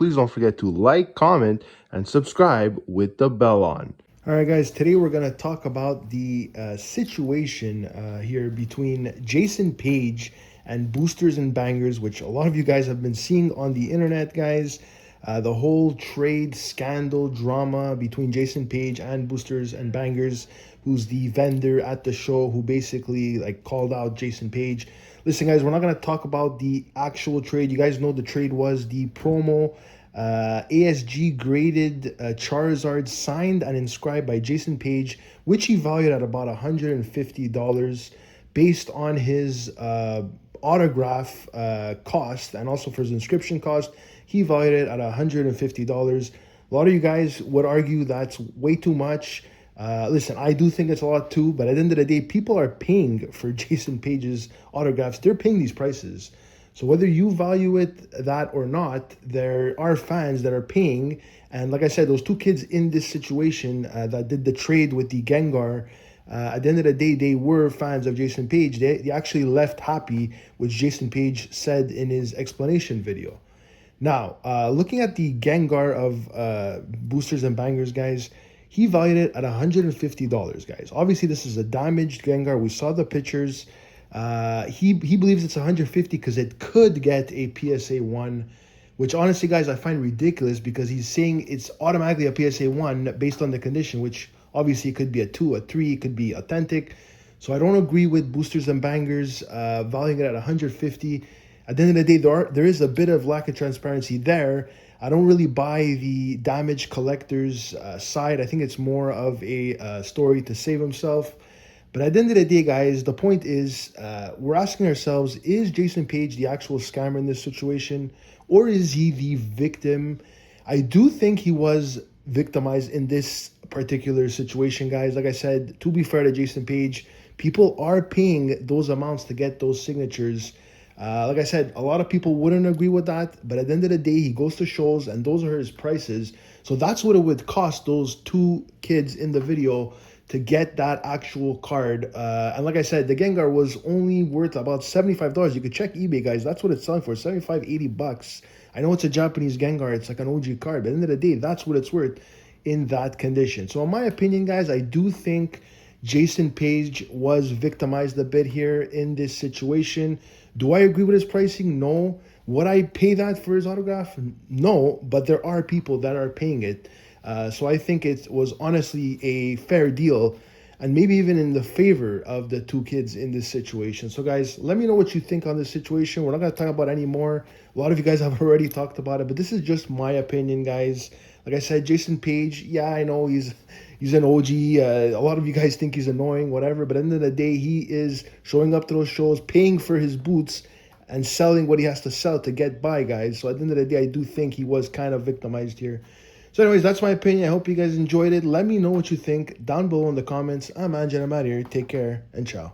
please don't forget to like, comment, and subscribe with the bell on. All right, guys, today we're going to talk about the situation here between Jason Paige and Boosters and Bangers, which a lot of you guys have been seeing on the internet, guys. The whole trade scandal drama between Jason Paige and Boosters and Bangers, who's the vendor at the show, who basically like called out Jason Paige. Listen, guys, we're not going to talk about the actual trade. You guys know the trade was the promo ASG graded Charizard signed and inscribed by Jason Paige, which he valued at about $150 based on his autograph cost and also for his inscription cost. He valued it at $150. A lot of you guys would argue that's way too much. Listen, I do think it's a lot too, but at the end of the day, people are paying for Jason Paige's autographs. They're paying these prices. So whether you value it that or not, there are fans that are paying. And like I said, those two kids in this situation that did the trade with the Gengar, at the end of the day, they were fans of Jason Paige. They actually left happy, which Jason Paige said in his explanation video. Now, looking at the Gengar of Boosters and Bangers, guys, he valued it at $150, guys. Obviously, this is a damaged Gengar. We saw the pictures. He believes it's 150 because it could get a PSA 1, which honestly, guys, I find ridiculous because he's saying it's automatically a PSA 1 based on the condition, which obviously it could be a 2, a 3, it could be authentic. So I don't agree with Boosters and Bangers valuing it at 150. At the end of the day, there is a bit of lack of transparency there. I don't really buy the damaged collector's side. I think it's more of a story to save himself. But at the end of the day, guys, the point is we're asking ourselves, is Jason Paige the actual scammer in this situation? Or is he the victim? I do think he was victimized in this particular situation, guys. Like I said, to be fair to Jason Paige, people are paying those amounts to get those signatures. Like I said, a lot of people wouldn't agree with that, but at the end of the day, he goes to shows and those are his prices. So that's what it would cost those two kids in the video to get that actual card. And like I said, the Gengar was only worth about $75. You could check eBay, guys. That's what it's selling for, 75, 80 bucks. I know it's a Japanese Gengar. It's like an OG card, but at the end of the day, that's what it's worth in that condition. So in my opinion, guys, I do think Jason Paige was victimized a bit here in this situation. Do I agree with his pricing? No. Would I pay that for his autograph? No, but there are people that are paying it. So I think it was honestly a fair deal and maybe even in the favor of the two kids in this situation. So guys, let me know what you think on this situation. We're not going to talk about it anymore. A lot of you guys have already talked about it, but this is just my opinion, guys. Like I said, Jason Paige, yeah, I know he's an OG. A lot of you guys think he's annoying, whatever. But at the end of the day, he is showing up to those shows, paying for his boots, and selling what he has to sell to get by, guys. So at the end of the day, I do think he was kind of victimized here. So anyways, that's my opinion. I hope you guys enjoyed it. Let me know what you think down below in the comments. I'm Anjan. I'm out of here. Take care and ciao.